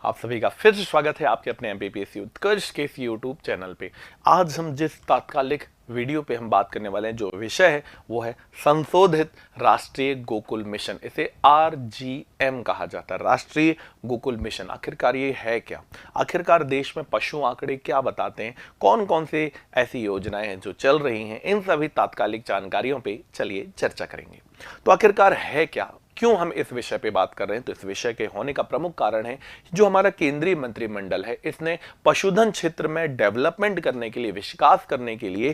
आप सभी का फिर से स्वागत है आपके अपने एमपीपीएससी उत्कर्ष के इस यूट्यूब चैनल पे। आज हम जिस तात्कालिक वीडियो पे हम बात करने वाले हैं, जो विषय है वो है संशोधित राष्ट्रीय गोकुल मिशन। इसे आरजीएम कहा जाता है, राष्ट्रीय गोकुल मिशन। आखिरकार ये है क्या? आखिरकार देश में पशु आंकड़े क्या बताते हैं? कौन कौन से ऐसी योजनाएं हैं जो चल रही हैं? इन सभी तात्कालिक जानकारियों पे चलिए चर्चा करेंगे। तो आखिरकार है क्या, क्यों हम इस विषय पे बात कर रहे हैं? तो इस विषय के होने का प्रमुख कारण है जो हमारा केंद्रीय मंत्रिमंडल है, इसने पशुधन क्षेत्र में डेवलपमेंट करने के लिए, विकास करने के लिए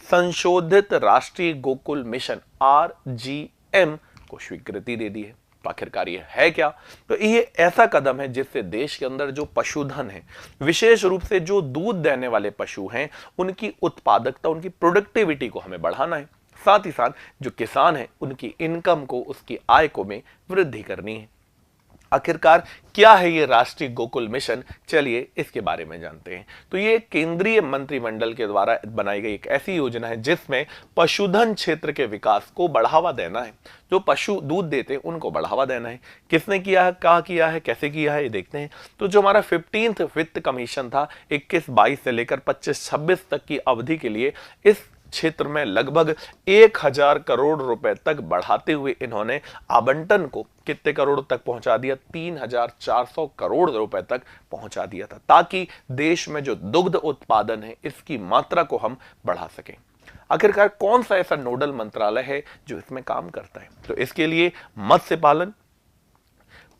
संशोधित राष्ट्रीय गोकुल मिशन आरजीएम को स्वीकृति दे दी है। तो आखिरकार ये है क्या? तो ये ऐसा कदम है जिससे देश के अंदर जो पशुधन है, विशेष रूप से जो दूध देने वाले पशु हैं, उनकी उत्पादकता, उनकी प्रोडक्टिविटी को हमें बढ़ाना है। साथ ही साथ जो किसान है उनकी इनकम को, उसकी आय को में वृद्धि करनी है। आखिरकार क्या है ये राष्ट्रीय गोकुल मिशन? चलिए इसके बारे में जानते हैं। तो ये केंद्रीय मंत्रिमंडल के द्वारा बनाई गई एक ऐसी योजना है जिसमें पशुधन क्षेत्र के विकास को बढ़ावा देना है। जो पशु दूध देते हैं उनको बढ़ावा देना है। किसने किया है, कहाँ किया है, कैसे किया है, ये देखते हैं। तो जो हमारा 15th वित्त कमीशन था, 21-22 से लेकर 25-26 तक की अवधि के लिए इस क्षेत्र में लगभग 1000 करोड़ रुपए तक बढ़ाते हुए इन्होंने आवंटन को कितने करोड़ तक पहुंचा दिया? 3400 करोड़ रुपए तक पहुंचा दिया था, ताकि देश में जो दुग्ध उत्पादन है इसकी मात्रा को हम बढ़ा सकें। आखिरकार कौन सा ऐसा नोडल मंत्रालय है जो इसमें काम करता है? तो इसके लिए मत्स्य पालन,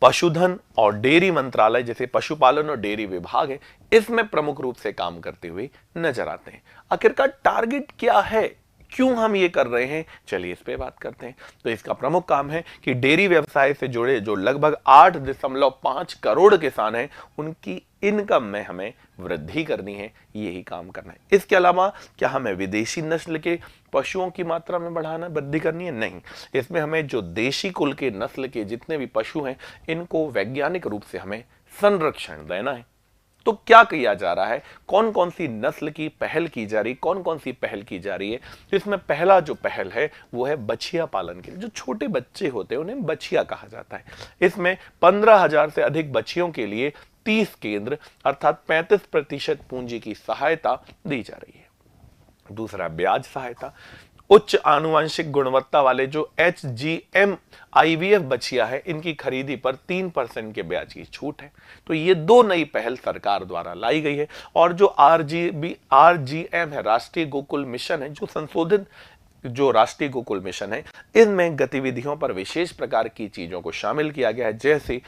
पशुधन और डेयरी मंत्रालय, जैसे पशुपालन और डेयरी विभाग है, इसमें प्रमुख रूप से काम करते हुए नजर आते हैं। आखिरकार टारगेट क्या है, क्यों हम ये कर रहे हैं? चलिए इस पे बात करते हैं। तो इसका प्रमुख काम है कि डेयरी व्यवसाय से जुड़े जो लगभग 8.5 करोड़ किसान हैं, उनकी इनकम में हमें वृद्धि करनी है, यही काम करना है। इसके अलावा क्या हमें विदेशी नस्ल के पशुओं की मात्रा में बढ़ाना, वृद्धि करनी है? नहीं, इसमें हमें जो देशी कुल के नस्ल के जितने भी पशु हैं, इनको वैज्ञानिक रूप से हमें संरक्षण देना है। तो क्या किया जा रहा है, कौन कौन सी नस्ल की पहल की जा रही, कौन कौन सी पहल की जा रही है? तो इसमें पहला जो पहल है वो है बछिया पालन के लिए। जो छोटे बच्चे होते हैं उन्हें बछिया कहा जाता है। इसमें 15,000 से अधिक बछियों के लिए 30 केंद्र अर्थात 35% पूंजी की सहायता दी जा रही है। दूसरा, ब्याज सहायता। उच्च आनुवंशिक गुणवत्ता वाले जो HGM IVF बछिया है, इनकी खरीदी पर 3% के ब्याज की छूट है। तो ये दो नई पहल सरकार द्वारा लाई गई है। और जो RGM है, राष्ट्रीय गोकुल मिशन है, जो संशोधित जो राष्ट्रीय गोकुल मिशन है, इनमें गतिविधियों पर विशेष प्रकार की चीजों को शामिल किया गया है, जैसे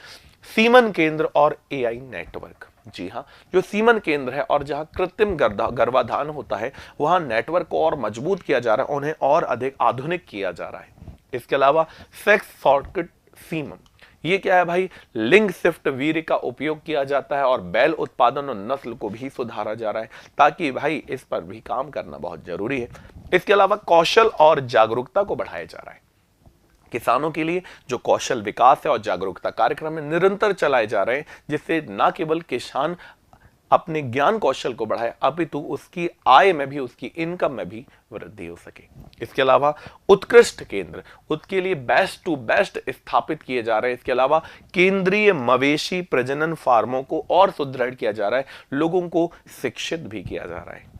सीमन केंद्र और AI नेटवर्क। जी हाँ, जो सीमन केंद्र है और जहां कृत्रिम गर्भाधान होता है, वहां नेटवर्क को और मजबूत किया जा रहा है, उन्हें और अधिक आधुनिक किया जा रहा है। इसके अलावा सेक्स सॉर्टेड सीमन, ये क्या है भाई? लिंग शिफ्ट वीर्य का उपयोग किया जाता है और बैल उत्पादन और नस्ल को भी सुधारा जा रहा है, ताकि भाई इस पर भी काम करना बहुत जरूरी है। इसके अलावा कौशल और जागरूकता को बढ़ाया जा रहा है। किसानों के लिए जो कौशल विकास है और जागरूकता कार्यक्रम निरंतर चलाए जा रहे हैं, जिससे न केवल किसान अपने ज्ञान कौशल को बढ़ाए, अपितु उसकी आय में भी, उसकी इनकम में भी वृद्धि हो सके। इसके अलावा उत्कृष्ट केंद्र, उसके लिए बेस्ट टू बेस्ट स्थापित किए जा रहे हैं। इसके अलावा केंद्रीय मवेशी प्रजनन फार्मों को और सुदृढ़ किया जा रहा है, लोगों को शिक्षित भी किया जा रहा है।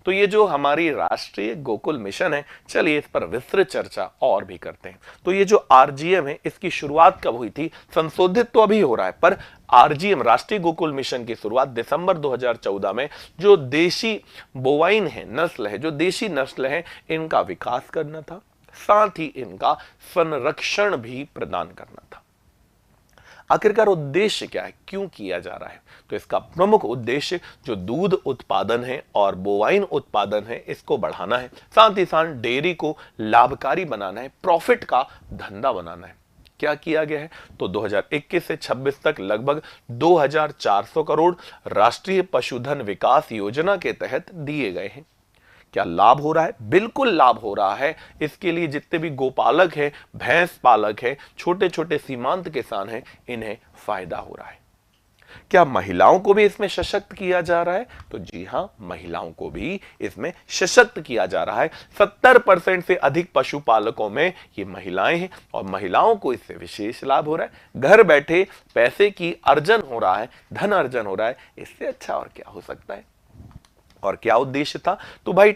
तो ये जो हमारी राष्ट्रीय गोकुल मिशन है, चलिए इस पर विस्तृत चर्चा और भी करते हैं। तो ये जो आरजीएम है, इसकी शुरुआत कब हुई थी? संशोधित तो अभी हो रहा है, पर आरजीएम राष्ट्रीय गोकुल मिशन की शुरुआत दिसंबर 2014 में जो देशी बोवाइन है, नस्ल है, जो देशी नस्ल है, इनका विकास करना था, साथ ही इनका संरक्षण भी प्रदान करना था। आखिरकार उद्देश्य क्या है, क्यों किया जा रहा है? तो इसका प्रमुख उद्देश्य जो दूध उत्पादन है और बोवाइन उत्पादन है, इसको बढ़ाना है। साथ ही साथ डेयरी को लाभकारी बनाना है, प्रॉफिट का धंधा बनाना है। क्या किया गया है? तो 2021 से 26 तक लगभग 2400 करोड़ राष्ट्रीय पशुधन विकास योजना के तहत दिए गए हैं। क्या लाभ हो रहा है? बिल्कुल लाभ हो रहा है। इसके लिए जितने भी गोपालक है, भैंस पालक है, छोटे छोटे सीमांत किसान हैं, इन्हें फायदा हो रहा है। क्या महिलाओं को भी इसमें सशक्त किया जा रहा है? तो जी हां, महिलाओं को भी इसमें सशक्त किया जा रहा है। 70% से अधिक पशुपालकों में ये महिलाएं हैं और महिलाओं को इससे विशेष लाभ हो रहा है। घर बैठे पैसे की अर्जन हो रहा है, धन अर्जन हो रहा है, इससे अच्छा और क्या हो सकता है? और क्या उद्देश्य था? तो भाई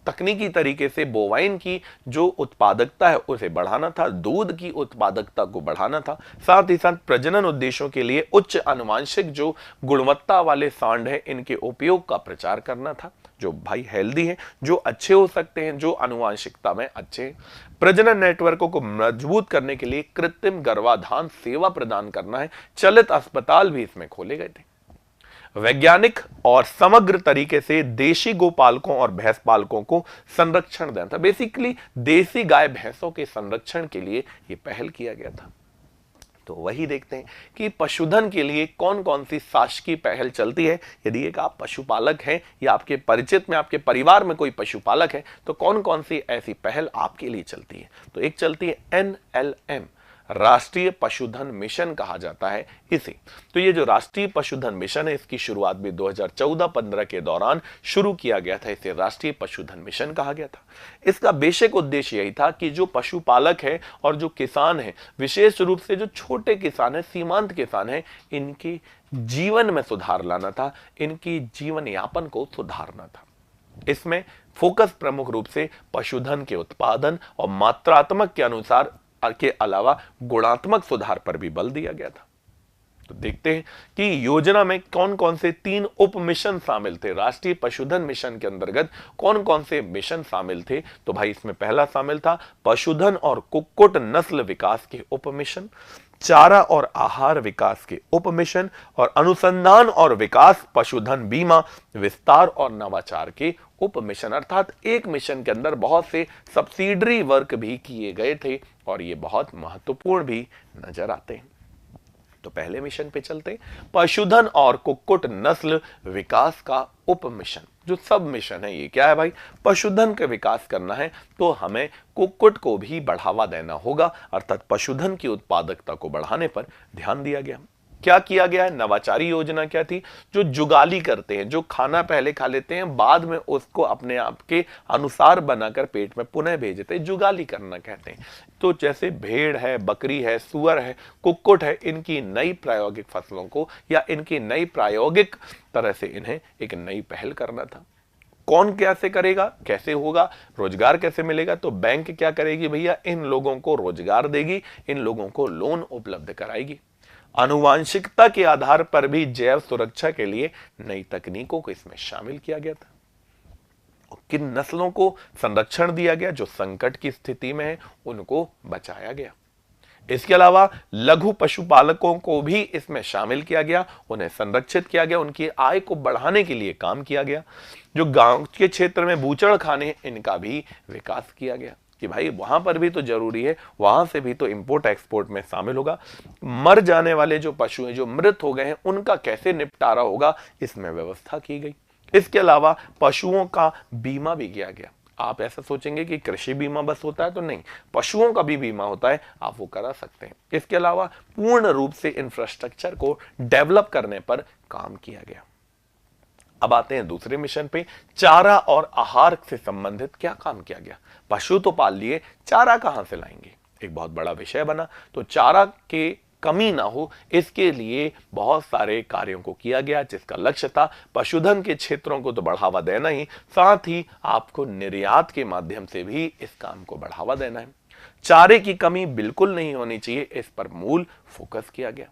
तकनीकी तरीके से बोवाइन की जो उत्पादकता है उसे बढ़ाना था, दूध की उत्पादकता को बढ़ाना था, साथ ही साथ प्रजनन उद्देश्यों के लिए उच्च आनुवांशिक जो गुणवत्ता वाले सांड है इनके उपयोग का प्रचार करना था, जो भाई हेल्दी हैं, जो अच्छे हो सकते हैं, जो आनुवांशिकता में अच्छे हैं। प्रजनन नेटवर्कों को मजबूत करने के लिए कृत्रिम गर्भाधान सेवा प्रदान करना है। चलित अस्पताल भी इसमें खोले गए थे। वैज्ञानिक और समग्र तरीके से देशी गोपालकों और भैंस पालकों को संरक्षण देना था। बेसिकली देसी गाय भैंसों के संरक्षण के लिए यह पहल किया गया था। तो वही देखते हैं कि पशुधन के लिए कौन कौन सी शासकीय पहल चलती है। यदि एक आप पशुपालक हैं या आपके परिचित में, आपके परिवार में कोई पशुपालक है, तो कौन कौन सी ऐसी पहल आपके लिए चलती है? तो एक चलती है NLM, राष्ट्रीय पशुधन मिशन कहा जाता है इसे। तो ये जो राष्ट्रीय पशुधन मिशन है, इसकी शुरुआत भी 2014-15 के दौरान शुरू किया गया था। इसे राष्ट्रीय पशुधन मिशन कहा गया था। इसका बेसिक उद्देश्य यही था कि जो पशुपालक है और जो किसान है, विशेष रूप से जो छोटे किसान है, सीमांत किसान है, इनके जीवन में सुधार लाना था, इनकी जीवन यापन को सुधारना था। इसमें फोकस प्रमुख रूप से पशुधन के उत्पादन और मात्रात्मक के अनुसार के अलावा गुणात्मक सुधार पर भी बल दिया गया था। तो देखते हैं कि योजना में कौन कौन से 3 उप मिशन शामिल थे। राष्ट्रीय पशुधन मिशन के अंतर्गत कौन कौन से मिशन शामिल थे? तो भाई इसमें पहला शामिल था पशुधन और कुक्कुट नस्ल विकास के उप मिशन, चारा और आहार विकास के उप मिशन, और अनुसंधान और विकास, पशुधन बीमा, विस्तार और नवाचार के उप मिशन। अर्थात एक मिशन के अंदर बहुत से सब्सिडरी वर्क भी किए गए थे और ये बहुत महत्वपूर्ण भी नजर आते हैं। तो पहले मिशन पे चलते, पशुधन और कुक्कुट नस्ल विकास का उप मिशन। जो सब मिशन है ये क्या है भाई? पशुधन का विकास करना है तो हमें कुक्कुट को भी बढ़ावा देना होगा, अर्थात पशुधन की उत्पादकता को बढ़ाने पर ध्यान दिया गया। क्या किया गया है? नवाचारी योजना क्या थी? जो जुगाली करते हैं, जो खाना पहले खा लेते हैं, बाद में उसको अपने आप के अनुसार बनाकर पेट में पुनः भेजते हैं, जुगाली करना कहते हैं। तो जैसे भेड़ है, बकरी है, सुअर है, कुक्कुट है, इनकी नई प्रायोगिक फसलों को या इनकी नई प्रायोगिक तरह से इन्हें एक नई पहल करना था। कौन कैसे करेगा, कैसे होगा, रोजगार कैसे मिलेगा? तो बैंक क्या करेगी भैया? इन लोगों को रोजगार देगी, इन लोगों को लोन उपलब्ध कराएगी। आनुवांशिकता के आधार पर भी जैव सुरक्षा के लिए नई तकनीकों को इसमें शामिल किया गया था। किन नस्लों को संरक्षण दिया गया? जो संकट की स्थिति में है उनको बचाया गया। इसके अलावा लघु पशुपालकों को भी इसमें शामिल किया गया, उन्हें संरक्षित किया गया, उनकी आय को बढ़ाने के लिए काम किया गया। जो गांव के क्षेत्र में बूचड़ खाने, इनका भी विकास किया गया कि भाई वहां पर भी तो जरूरी है, वहां से भी तो इंपोर्ट एक्सपोर्ट में शामिल होगा। मर जाने वाले जो पशु हैं, जो मृत हो गए हैं, उनका कैसे निपटारा होगा, इसमें व्यवस्था की गई। इसके अलावा पशुओं का बीमा भी किया गया। आप ऐसा सोचेंगे कि कृषि बीमा बस होता है, तो नहीं, पशुओं का भी बीमा होता है, आप वो करा सकते हैं। इसके अलावा पूर्ण रूप से इंफ्रास्ट्रक्चर को डेवलप करने पर काम किया गया। अब आते हैं दूसरे मिशन पे, चारा और आहार से संबंधित क्या काम किया गया। पशु तो पाल लिए, चारा कहां से लाएंगे, एक बहुत बड़ा विषय बना। तो चारा के कमी ना हो, इसके लिए बहुत सारे कार्यों को किया गया, जिसका लक्ष्य था पशुधन के क्षेत्रों को तो बढ़ावा देना ही, साथ ही आपको निर्यात के माध्यम से भी इस काम को बढ़ावा देना है। चारे की कमी बिल्कुल नहीं होनी चाहिए, इस पर मूल फोकस किया गया।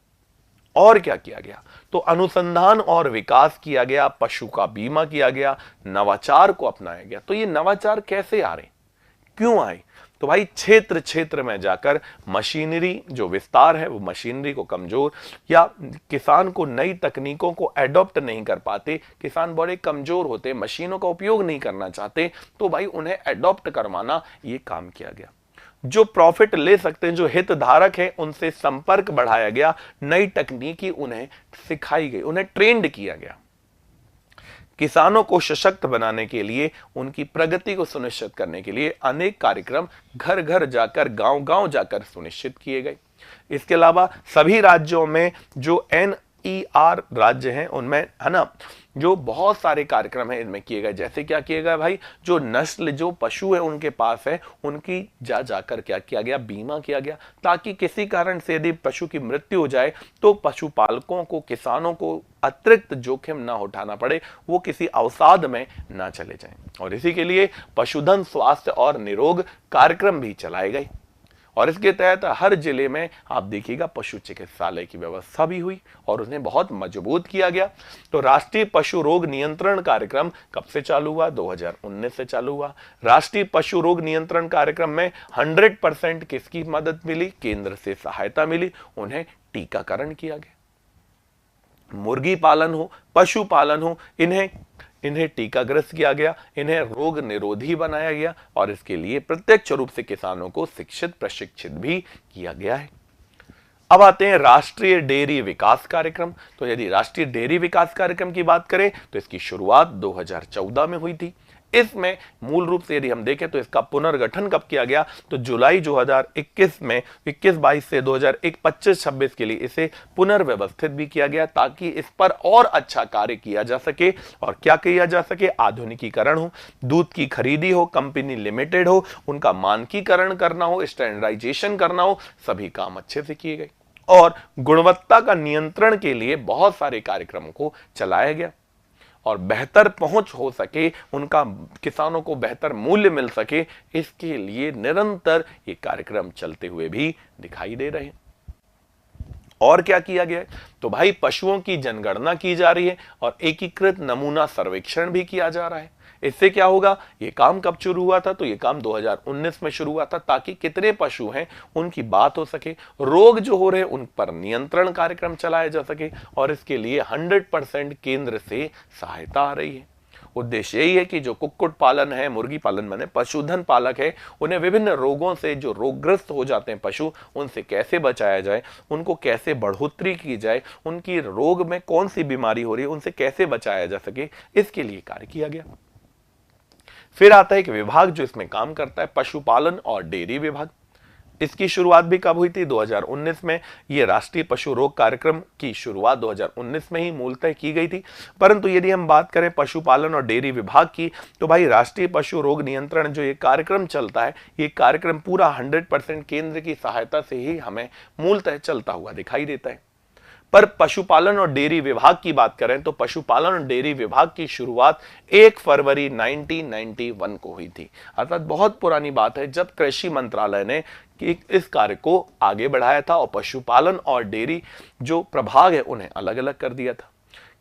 और क्या किया गया? तो अनुसंधान और विकास किया गया, पशु का बीमा किया गया, नवाचार को अपनाया गया। तो ये नवाचार कैसे आ रहे, क्यों आए? तो भाई क्षेत्र क्षेत्र में जाकर मशीनरी जो विस्तार है, वो मशीनरी को कमजोर या किसान को नई तकनीकों को एडॉप्ट नहीं कर पाते, किसान बड़े कमजोर होते, मशीनों का उपयोग नहीं करना चाहते, तो भाई उन्हें एडॉप्ट करवाना, ये काम किया गया। जो प्रॉफिट ले सकते हैं, जो हितधारक हैं, उनसे संपर्क बढ़ाया गया, नई तकनीकी उन्हें सिखाई गई, उन्हें ट्रेंड किया गया। किसानों को सशक्त बनाने के लिए, उनकी प्रगति को सुनिश्चित करने के लिए अनेक कार्यक्रम घर घर जाकर, गांव गांव जाकर सुनिश्चित किए गए। इसके अलावा सभी राज्यों में जो NER राज्य हैं उनमें, है ना, जो बहुत सारे कार्यक्रम हैं इनमें किए गए। जैसे क्या किए गए भाई, जो नस्ल जो पशु है उनके पास है उनकी जाकर क्या किया गया, बीमा किया गया, ताकि किसी कारण से यदि पशु की मृत्यु हो जाए तो पशुपालकों को, किसानों को अतिरिक्त जोखिम ना उठाना पड़े, वो किसी अवसाद में ना चले जाएं। और इसी के लिए पशुधन स्वास्थ्य और निरोग कार्यक्रम भी चलाए गए और इसके तहत हर जिले में आप देखिएगा पशु चिकित्सालय की व्यवस्था भी हुई और उन्हें बहुत मजबूत किया गया। तो राष्ट्रीय पशु रोग नियंत्रण कार्यक्रम कब से चालू हुआ? 2019 से चालू हुआ। राष्ट्रीय पशु रोग नियंत्रण कार्यक्रम में 100% किसकी मदद मिली? केंद्र से सहायता मिली, उन्हें टीकाकरण किया गया। मुर्गी पालन हो, पशुपालन हो, इन्हें टीकाग्रस्त किया गया, इन्हें रोग निरोधी बनाया गया और इसके लिए प्रत्यक्ष रूप से किसानों को शिक्षित प्रशिक्षित भी किया गया है। अब आते हैं राष्ट्रीय डेयरी विकास कार्यक्रम। तो यदि राष्ट्रीय डेयरी विकास कार्यक्रम की बात करें तो इसकी शुरुआत 2014 में हुई थी। इसमें मूल रूप से यदि हम देखें तो इसका पुनर्गठन कब किया गया? तो जुलाई 2021 में 21-22 से 2025-26 के लिए इसे पुनर्व्यवस्थित भी किया गया ताकि इस पर और अच्छा कार्य किया जा सके। और क्या किया जा सके? आधुनिकीकरण हो, दूध की खरीदी हो, कंपनी लिमिटेड हो, उनका मानकीकरण करना हो, स्टैंडर्डाइजेशन करना हो, सभी काम अच्छे से किए गए। और गुणवत्ता का नियंत्रण के लिए बहुत सारे कार्यक्रमों को चलाया गया और बेहतर पहुंच हो सके, उनका किसानों को बेहतर मूल्य मिल सके, इसके लिए निरंतर ये कार्यक्रम चलते हुए भी दिखाई दे रहे हैं। और क्या किया गया है? तो भाई पशुओं की जनगणना की जा रही है और एकीकृत नमूना सर्वेक्षण भी किया जा रहा है। इससे क्या होगा? ये काम कब शुरू हुआ था? तो ये काम 2019 में शुरू हुआ था ताकि कितने पशु हैं उनकी बात हो सके, रोग जो हो रहे हैं उन पर नियंत्रण कार्यक्रम चलाया जा सके और इसके लिए 100% केंद्र से सहायता आ रही है। उद्देश्य यही है कि जो कुक्कुट पालन है, मुर्गी पालन माने पशुधन पालक है, उन्हें विभिन्न रोगों से, जो रोगग्रस्त हो जाते हैं पशु, उनसे कैसे बचाया जाए, उनको कैसे बढ़ोतरी की जाए, उनकी रोग में कौन सी बीमारी हो रही है उनसे कैसे बचाया जा सके, इसके लिए कार्य किया गया। फिर आता है एक विभाग जो इसमें काम करता है, पशुपालन और डेयरी विभाग। इसकी शुरुआत भी कब हुई थी? 2019 में। ये राष्ट्रीय पशु रोग कार्यक्रम की शुरुआत 2019 में ही मूलतः की गई थी। परंतु यदि हम बात करें पशुपालन और डेयरी विभाग की, तो भाई राष्ट्रीय पशु रोग नियंत्रण जो ये कार्यक्रम चलता है, ये कार्यक्रम पूरा 100% केंद्र की सहायता से ही हमें मूलतः चलता हुआ दिखाई देता है। पर पशुपालन और डेयरी विभाग की बात करें तो पशुपालन और डेयरी विभाग की शुरुआत 1 फरवरी 1991 को हुई थी। अर्थात बहुत पुरानी बात है जब कृषि मंत्रालय ने इस कार्य को आगे बढ़ाया था और पशुपालन और डेयरी जो प्रभाग है उन्हें अलग अलग कर दिया था।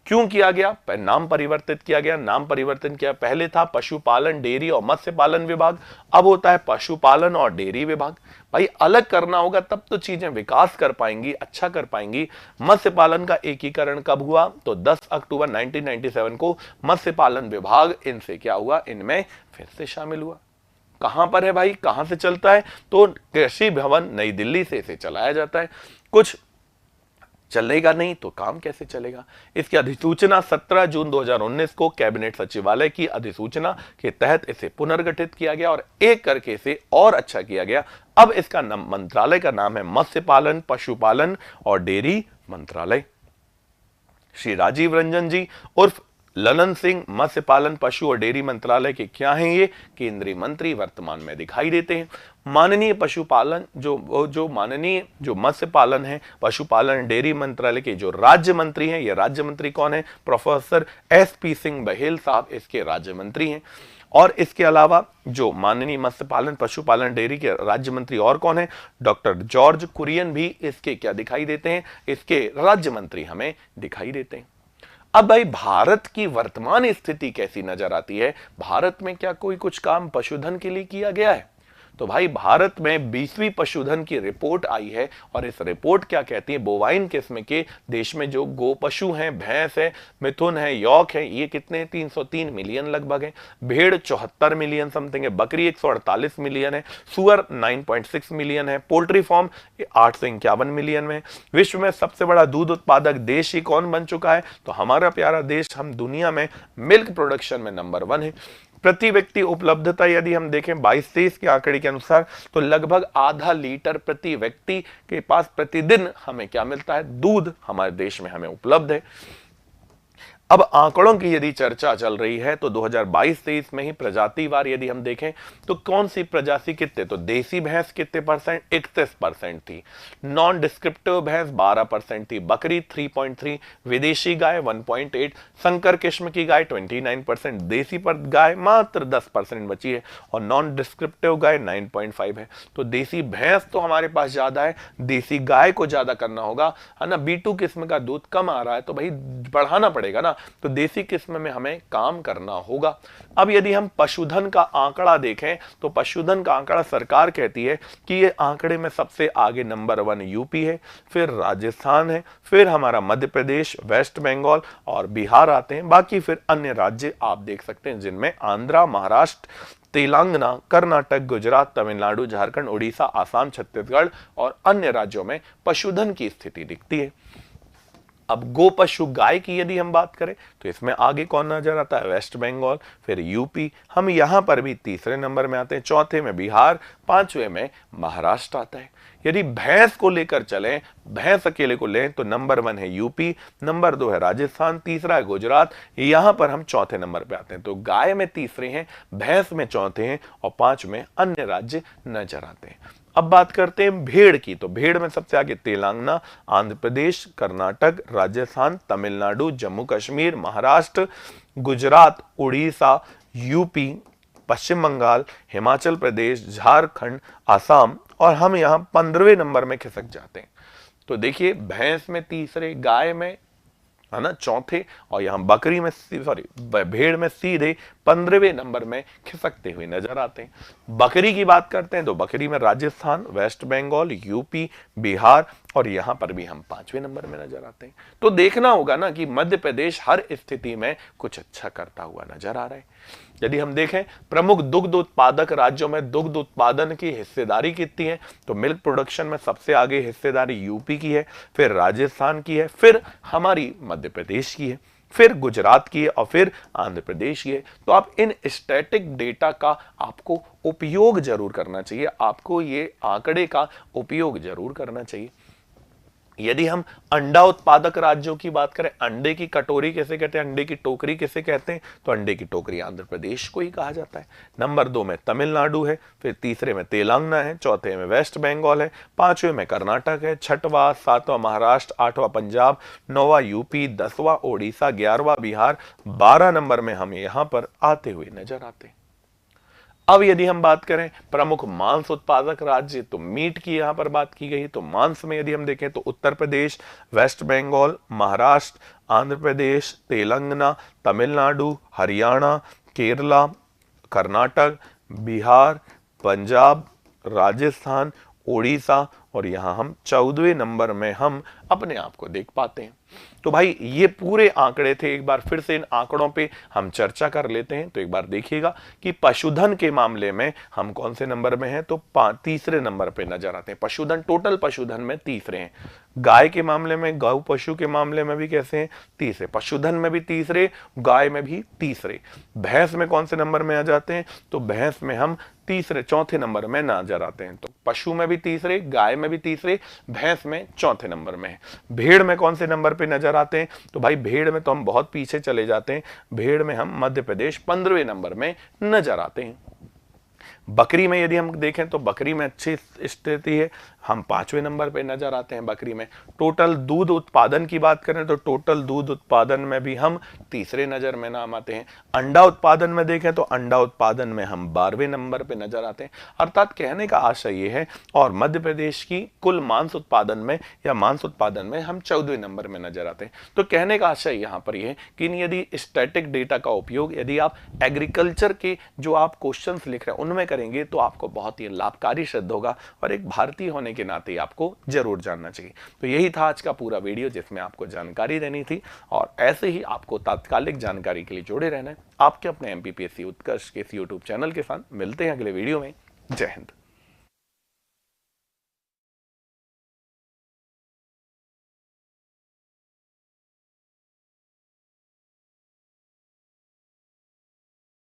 क्यों किया गया? नाम परिवर्तित किया गया। नाम परिवर्तन किया, पहले था पशुपालन, डेयरी और मत्स्य पालन विभाग, अब होता है पशुपालन और डेयरी विभाग। भाई अलग करना होगा तब तो चीजें विकास कर पाएंगी, अच्छा कर पाएंगी। मत्स्य पालन का एकीकरण कब हुआ? तो 10 अक्टूबर 1997 को मत्स्य पालन विभाग इनसे क्या हुआ? इनमें फिर से शामिल हुआ। कहां पर है भाई, कहां से चलता है? तो कृषि भवन नई दिल्ली से इसे चलाया जाता है। कुछ चलेगा नहीं तो काम कैसे चलेगा? इसकी अधिसूचना 17 जून 2019 को कैबिनेट सचिवालय की अधिसूचना के तहत इसे पुनर्गठित किया गया और एक करके इसे और अच्छा किया गया। अब इसका मंत्रालय का नाम है मत्स्य पालन, पशुपालन और डेयरी मंत्रालय। श्री राजीव रंजन जी उर्फ ललन सिंह मत्स्य पालन, पशु और डेयरी मंत्रालय के क्या हैं? ये केंद्रीय मंत्री वर्तमान में दिखाई देते हैं। माननीय पशुपालन जो माननीय जो मत्स्य पालन है, पशुपालन, डेयरी मंत्रालय के जो राज्य मंत्री हैं, ये राज्य मंत्री कौन है? प्रोफेसर SP सिंह बघेल साहब इसके राज्य मंत्री हैं। और इसके अलावा जो माननीय मत्स्य पालन, पशुपालन, डेयरी के राज्य मंत्री और कौन है? डॉक्टर जॉर्ज कुरियन भी इसके क्या दिखाई देते हैं? इसके राज्य मंत्री हमें दिखाई देते हैं। अब भाई भारत की वर्तमान स्थिति कैसी नजर आती है? भारत में क्या कोई कुछ काम पशुधन के लिए किया गया है? तो भाई भारत में 20वीं पशुधन की रिपोर्ट आई है और इस रिपोर्ट क्या कहती है? बोवाइन किस्म के देश में जो गो पशु हैं, भैंस है, मिथुन है, यॉक है, ये कितने? 303 मिलियन लगभग है। भेड़ 74 मिलियन समथिंग है, बकरी 148 मिलियन है, सुअर 9.6 मिलियन है, पोल्ट्री फार्म 851 मिलियन में। विश्व में सबसे बड़ा दूध उत्पादक देश ही कौन बन चुका है? तो हमारा प्यारा देश, हम दुनिया में मिल्क प्रोडक्शन में नंबर 1 है। प्रति व्यक्ति उपलब्धता यदि हम देखें 22-23 के आंकड़े के अनुसार तो लगभग आधा लीटर प्रति व्यक्ति के पास प्रतिदिन हमें क्या मिलता है, दूध हमारे देश में हमें उपलब्ध है। अब आंकड़ों की यदि चर्चा चल रही है तो 2022-23 में ही प्रजातिवार यदि हम देखें तो कौन सी प्रजाति कितने, तो देसी भैंस कितने परसेंट, 31% थी, नॉन डिस्क्रिप्टिव भैंस 12% थी, बकरी 3.3, विदेशी गाय 1.8, संकर किस्म की गाय 29%, देसी पर गाय मात्र 10% बची है और नॉन डिस्क्रिप्टिव गाय 9.5 है। तो देसी भैंस तो हमारे पास ज्यादा है, देसी गाय को ज्यादा करना होगा, है ना। B2 किस्म का दूध कम आ रहा है तो भाई बढ़ाना पड़ेगा ना, तो देसी किस्म में हमें काम करना होगा। अब यदि हम पशुधन का आंकड़ा देखें तो पशुधन का आंकड़ा सरकार कहती है कि ये आंकड़े में सबसे आगे नंबर 1 यूपी है, फिर राजस्थान है, फिर हमारा मध्य प्रदेश, वेस्ट बंगाल और बिहार आते हैं। बाकी फिर अन्य राज्य आप देख सकते हैं जिनमें आंध्रा, महाराष्ट्र, तेलंगाना, कर्नाटक, गुजरात, तमिलनाडु, झारखंड, उड़ीसा, आसाम, छत्तीसगढ़ और अन्य राज्यों में पशुधन की स्थिति दिखती है। अब गो पशु गाय की यदि हम बात करें तो इसमें आगे कौन नजर आता है, वेस्ट बंगाल, फिर यूपी, हम यहां पर भी तीसरे नंबर में आते हैं, चौथे में बिहार, पांचवे में महाराष्ट्र आता है। यदि भैंस को लेकर चलें, भैंस अकेले को लें तो नंबर 1 है यूपी, नंबर 2 है राजस्थान, तीसरा है गुजरात, यहां पर हम चौथे नंबर पे आते हैं। तो गाय में तीसरे हैं, भैंस में चौथे हैं और 5 में अन्य राज्य नजर आते हैं। अब बात करते हैं भेड़ की, तो भेड़ में सबसे आगे तेलंगाना, आंध्र प्रदेश, कर्नाटक, राजस्थान, तमिलनाडु, जम्मू कश्मीर, महाराष्ट्र, गुजरात, उड़ीसा, यूपी, पश्चिम बंगाल, हिमाचल प्रदेश, झारखंड, आसाम और हम यहां 15वें नंबर में खिसक जाते हैं। तो देखिए भैंस में तीसरे, गाय में, है ना, चौथे और यहां बकरी में भेड़ में सीधे 15वें नंबर में खिसकते हुए नजर आते हैं। बकरी की बात करते हैं तो बकरी में राजस्थान, वेस्ट बंगाल, यूपी, बिहार और यहां पर भी हम 5वें नंबर में नजर आते हैं। तो देखना होगा ना कि मध्य प्रदेश हर स्थिति में कुछ अच्छा करता हुआ नजर आ रहा है। यदि हम देखें प्रमुख दुग्ध उत्पादक राज्यों में दुग्ध उत्पादन की हिस्सेदारी कितनी है तो मिल्क प्रोडक्शन में सबसे आगे हिस्सेदारी यूपी की है, फिर राजस्थान की है, फिर हमारी मध्य प्रदेश की है, फिर गुजरात की है और फिर आंध्र प्रदेश की है। तो आप इन स्टैटिक डेटा का आपको उपयोग जरूर करना चाहिए, आपको ये आंकड़े का उपयोग जरूर करना चाहिए। यदि हम अंडा उत्पादक राज्यों की बात करें, अंडे की कटोरी किसे कहते हैं, अंडे की टोकरी किसे कहते हैं, तो अंडे की टोकरी आंध्र प्रदेश को ही कहा जाता है। नंबर 2 में तमिलनाडु है, फिर तीसरे में तेलंगाना है, चौथे में वेस्ट बंगाल है, 5वें में कर्नाटक है, 6वां 7वां महाराष्ट्र, 8वां पंजाब, 9वां यूपी, 10वां ओडिशा, 11वां बिहार, 12 नंबर में हम यहां पर आते हुए नजर आते हैं। अब यदि हम बात करें प्रमुख मांस उत्पादक राज्य, तो मीट की यहां पर बात की गई, तो मांस में यदि हम देखें तो उत्तर प्रदेश, वेस्ट बंगाल, महाराष्ट्र, आंध्र प्रदेश, तेलंगाना, तमिलनाडु, हरियाणा, केरला, कर्नाटक, बिहार, पंजाब, राजस्थान, ओडिशा और यहां हम 14वें नंबर में हम अपने आप को देख पाते हैं। तो भाई ये पूरे आंकड़े थे, एक बार फिर से इन आंकड़ों पे हम चर्चा कर लेते हैं। तो एक बार देखिएगा कि पशुधन के मामले में हम कौन से नंबर में हैं, तो तीसरे नंबर पे नजर आते हैं। पशुधन, टोटल पशुधन में तीसरे हैं। गाय के मामले में, गौ पशु के मामले में भी कैसे हैं, तीसरे। पशुधन में भी तीसरे, गाय में भी तीसरे। भैंस में कौन से नंबर में आ जाते हैं, तो भैंस में हम तीसरे, चौथे नंबर में नजर आते हैं। तो पशु में भी तीसरे, गाय में भी तीसरे, भैंस में चौथे नंबर में है। भेड़ में कौन से नंबर पे नजर आते हैं, तो भाई भेड़ में तो हम बहुत पीछे चले जाते हैं, भेड़ में हम मध्य प्रदेश 15वें नंबर में नजर आते हैं। बकरी में यदि हम देखें तो बकरी में अच्छी स्थिति है, हम 5वें नंबर पे नजर आते हैं बकरी में। टोटल दूध उत्पादन की बात करें तो टोटल दूध उत्पादन में भी हम तीसरे नजर में नाम आते हैं। अंडा उत्पादन में देखें तो अंडा उत्पादन में हम 12वें नंबर पे नजर आते हैं। अर्थात कहने का आशय ये है, और मध्य प्रदेश की कुल मांस उत्पादन में या मांस उत्पादन में हम 14वें नंबर में नजर आते हैं। तो कहने का आशय यहाँ पर यह है कि यदि स्टैटिक डेटा का उपयोग यदि आप एग्रीकल्चर के जो आप क्वेश्चन लिख रहे हैं उनमें करेंगे तो आपको बहुत ही लाभकारी सिद्ध होगा, और एक भारतीय होने के नाते आपको जरूर जानना चाहिए। तो यही था आज का पूरा वीडियो जिसमें आपको जानकारी देनी थी, और ऐसे ही आपको तात्कालिक जानकारी के लिए जुड़े रहना है आपके अपने MPPSC उत्कर्ष के इस YouTube चैनल के साथ। मिलते हैं अगले वीडियो में। जय हिंद।